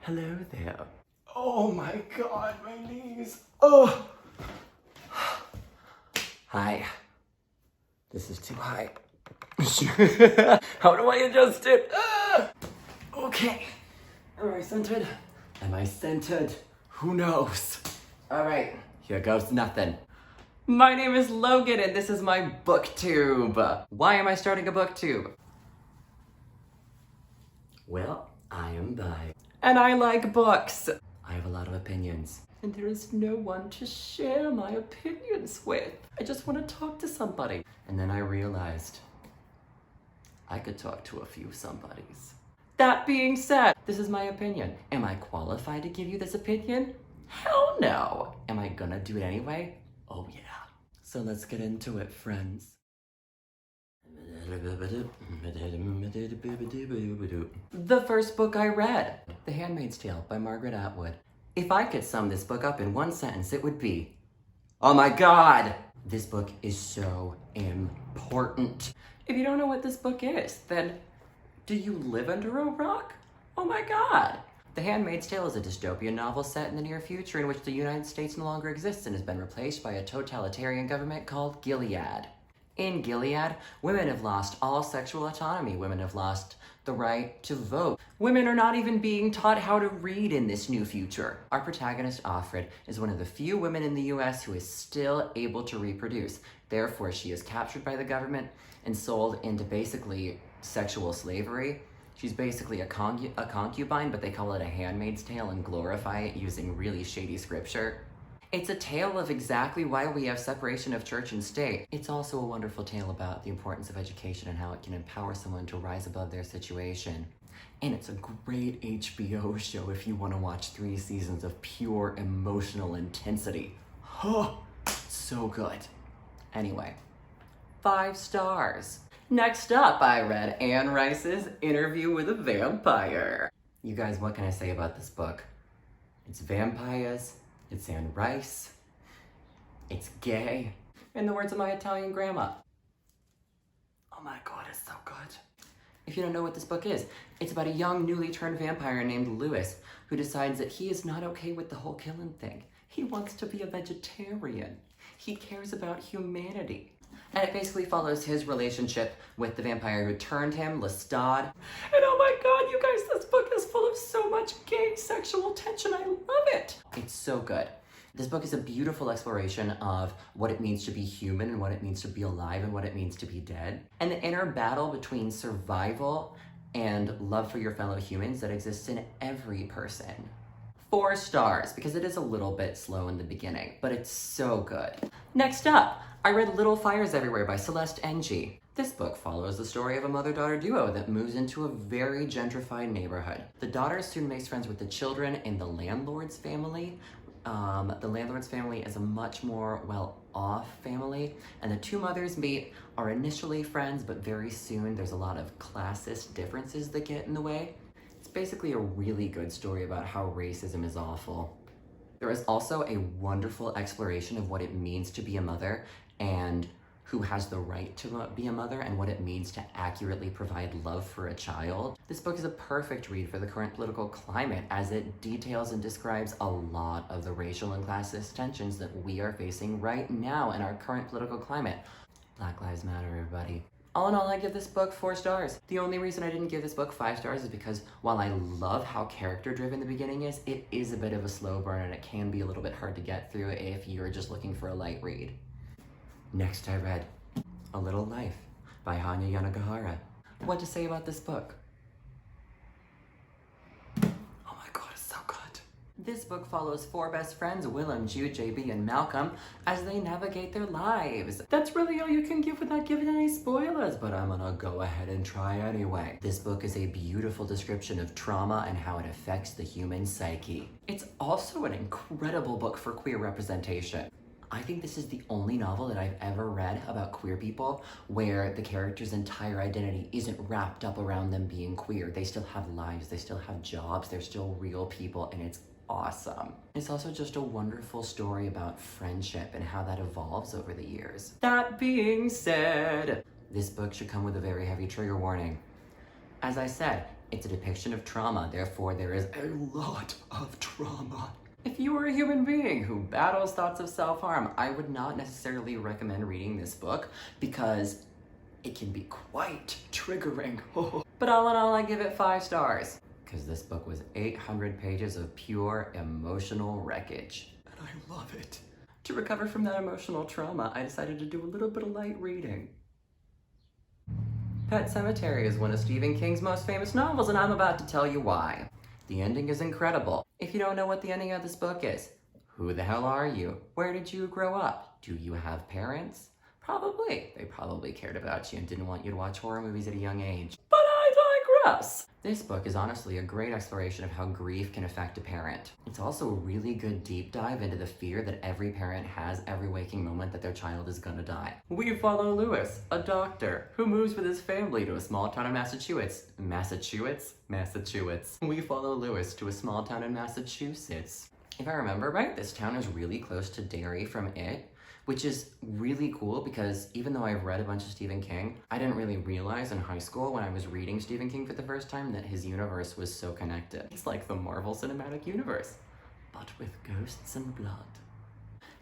Hello there. Oh my god, my knees. Oh. Hi. This is too high. How do I adjust it? Okay. Am I centered? Am I centered? Who knows? Alright, here goes nothing. My name is Logan and this is my booktube. Why am I starting a booktube? Well, I am bi. And I like books. I have a lot of opinions. And there is no one to share my opinions with. I just want to talk to somebody. And then I realized I could talk to a few somebodies. That being said, this is my opinion. Am I qualified to give you this opinion? Hell no. Am I gonna do it anyway? Oh yeah. So let's get into it, friends. The first book I read, The Handmaid's Tale by Margaret Atwood. If I could sum this book up in one sentence, it would be, oh my god! This book is so important. If you don't know what this book is, then do you live under a rock? Oh my god! The Handmaid's Tale is a dystopian novel set in the near future in which the United States no longer exists and has been replaced by a totalitarian government called Gilead. In Gilead, women have lost all sexual autonomy. Women have lost the right to vote. Women are not even being taught how to read in this new future. Our protagonist, Offred, is one of the few women in the US who is still able to reproduce. Therefore, she is captured by the government and sold into basically sexual slavery. She's basically a concubine, but they call it a handmaid's tale and glorify it using really shady scripture. It's a tale of exactly why we have separation of church and state. It's also a wonderful tale about the importance of education and how it can empower someone to rise above their situation. And it's a great HBO show if you want to watch 3 seasons of pure emotional intensity. Oh, so good. Anyway, 5 stars. Next up, I read Anne Rice's Interview with a Vampire. You guys, what can I say about this book? It's vampires. It's Anne Rice. It's gay. In the words of my Italian grandma. Oh my god, it's so good. If you don't know what this book is, it's about a young, newly turned vampire named Lewis who decides that he is not okay with the whole killing thing. He wants to be a vegetarian. He cares about humanity. And it basically follows his relationship with the vampire who turned him, Lestat. And oh my god, you guys, this book is full of so much gay sexual tension. I love it. It's so good. This book is a beautiful exploration of what it means to be human and what it means to be alive and what it means to be dead. And the inner battle between survival and love for your fellow humans that exists in every person. 4 stars, because it is a little bit slow in the beginning, but it's so good. Next up, I read Little Fires Everywhere by Celeste NG. This book follows the story of a mother-daughter duo that moves into a very gentrified neighborhood. The daughter soon makes friends with the children in the landlord's family. The landlord's family is a much more well-off family, and the 2 mothers meet, are initially friends, but very soon there's a lot of classist differences that get in the way. It's basically a really good story about how racism is awful. There is also a wonderful exploration of what it means to be a mother and who has the right to be a mother and what it means to accurately provide love for a child. This book is a perfect read for the current political climate as it details and describes a lot of the racial and classist tensions that we are facing right now in our current political climate. Black Lives Matter, everybody. All in all, I give this book 4 stars. The only reason I didn't give this book 5 stars is because while I love how character-driven the beginning is, it is a bit of a slow burn and it can be a little bit hard to get through if you're just looking for a light read. Next, I read A Little Life by Hanya Yanagihara. What to say about this book? Oh my god, it's so good. This book follows 4 best friends, Willem, Jude, JB, and Malcolm, as they navigate their lives. That's really all you can give without giving any spoilers, but I'm gonna go ahead and try anyway. This book is a beautiful description of trauma and how it affects the human psyche. It's also an incredible book for queer representation. I think this is the only novel that I've ever read about queer people where the character's entire identity isn't wrapped up around them being queer. They still have lives, they still have jobs, they're still real people, and it's awesome. It's also just a wonderful story about friendship and how that evolves over the years. That being said, this book should come with a very heavy trigger warning. As I said, It's a depiction of trauma, therefore there is a lot of trauma. If you are a human being who battles thoughts of self-harm, I would not necessarily recommend reading this book because it can be quite triggering. But all in all, I give it 5 stars because this book was 800 pages of pure emotional wreckage. And I love it. To recover from that emotional trauma, I decided to do a little bit of light reading. Pet Sematary is one of Stephen King's most famous novels, and I'm about to tell you why. The ending is incredible. If you don't know what the ending of this book is, who the hell are you? Where did you grow up? Do you have parents? Probably. They probably cared about you and didn't want you to watch horror movies at a young age. But I digress! This book is honestly a great exploration of how grief can affect a parent. It's also a really good deep dive into the fear that every parent has every waking moment that their child is gonna die. We follow Lewis, a doctor, who moves with his family to a small town in Massachusetts. We follow Lewis to a small town in Massachusetts. If I remember right, this town is really close to Derry from It, which is really cool because even though I've read a bunch of Stephen King, I didn't really realize in high school when I was reading Stephen King for the first time that his universe was so connected. It's like the Marvel Cinematic Universe, but with ghosts and blood.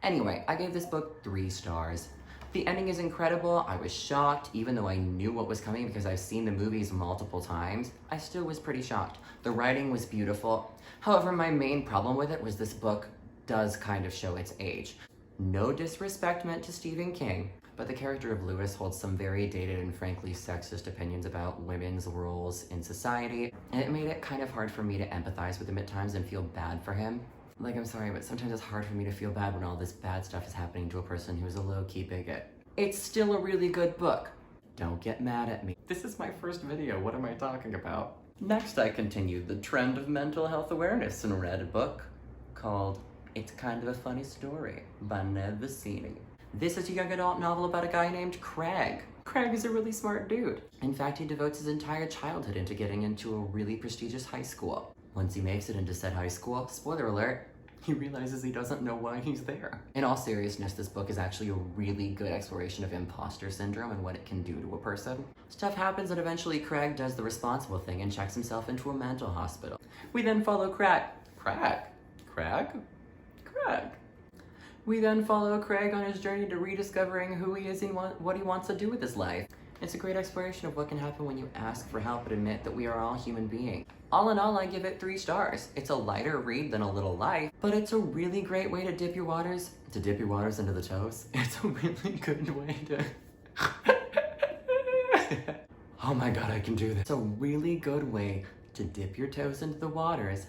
Anyway, I gave this book 3 stars. The ending is incredible. I was shocked, even though I knew what was coming because I've seen the movies multiple times. I still was pretty shocked. The writing was beautiful. However, my main problem with it was this book does kind of show its age. No disrespect meant to Stephen King, but the character of Lewis holds some very dated and frankly sexist opinions about women's roles in society, and it made it kind of hard for me to empathize with him at times and feel bad for him. Like, I'm sorry, but sometimes it's hard for me to feel bad when all this bad stuff is happening to a person who's a low-key bigot. It's still a really good book. Don't get mad at me. This is my first video, what am I talking about? Next, I continued the trend of mental health awareness and read a book called It's Kind of a Funny Story by Vizzini. This is a young adult novel about a guy named Craig. Craig is a really smart dude. In fact, he devotes his entire childhood into getting into a really prestigious high school. Once he makes it into said high school, spoiler alert, he realizes he doesn't know why he's there. In all seriousness, this book is actually a really good exploration of imposter syndrome and what it can do to a person. Stuff happens and eventually Craig does the responsible thing and checks himself into a mental hospital. We then follow Craig. We then follow Craig on his journey to rediscovering who he is and what he wants to do with his life. It's a great exploration of what can happen when you ask for help and admit that we are all human beings. All in all, I give it 3 stars. It's a lighter read than A Little Life, but it's a really great way to dip your waters into the toes. It's a really good way to... Oh my god, I can do this. It's a really good way to dip your toes into the waters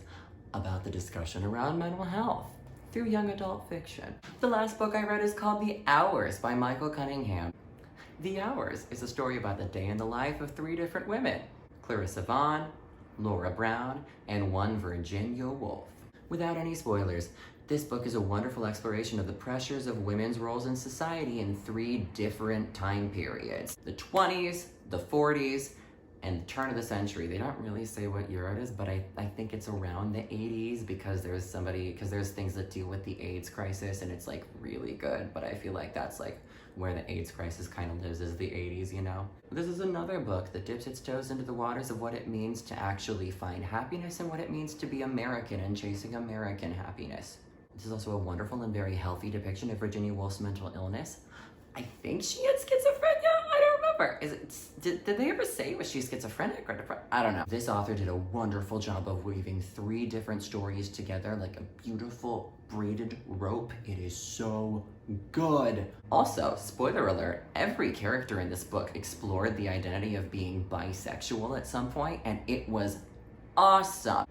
about the discussion around mental health through young adult fiction. The last book I read is called The Hours by Michael Cunningham. The Hours is a story about the day in the life of 3 different women: Clarissa Vaughn, Laura Brown, and one Virginia Woolf. Without any spoilers, this book is a wonderful exploration of the pressures of women's roles in society in 3 different time periods: the 20s, the 40s, and the turn of the century. They don't really say what year it is, but I think it's around the 80s because there's things that deal with the AIDS crisis and it's like really good, but I feel like that's like where the AIDS crisis kind of lives, is the 80s, you know? This is another book that dips its toes into the waters of what it means to actually find happiness and what it means to be American and chasing American happiness. This is also a wonderful and very healthy depiction of Virginia Woolf's mental illness. I think she had schizophrenia? I don't remember. Did they ever say was she schizophrenic or depressed? I don't know. This author did a wonderful job of weaving 3 different stories together like a beautiful braided rope. It is so good. Also, spoiler alert, every character in this book explored the identity of being bisexual at some point, and it was awesome.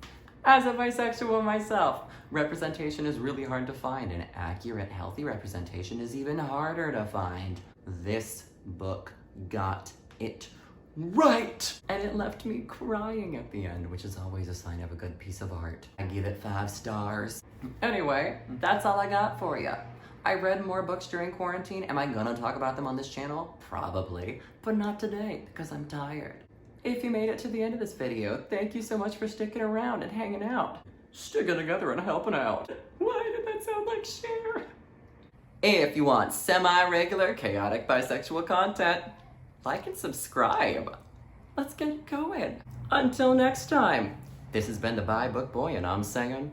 As a bisexual myself, representation is really hard to find, and accurate, healthy representation is even harder to find. This book got it right! And it left me crying at the end, which is always a sign of a good piece of art. I give it 5 stars. Anyway, that's all I got for you. I read more books during quarantine. Am I gonna talk about them on this channel? Probably, but not today because I'm tired. If you made it to the end of this video, thank you so much for sticking around and hanging out. Sticking together and helping out. Why did that sound like Cher? If you want semi-regular, chaotic bisexual content, like and subscribe. Let's get going. Until next time, this has been the Bye Book Boy, and I'm saying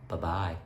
bye-bye.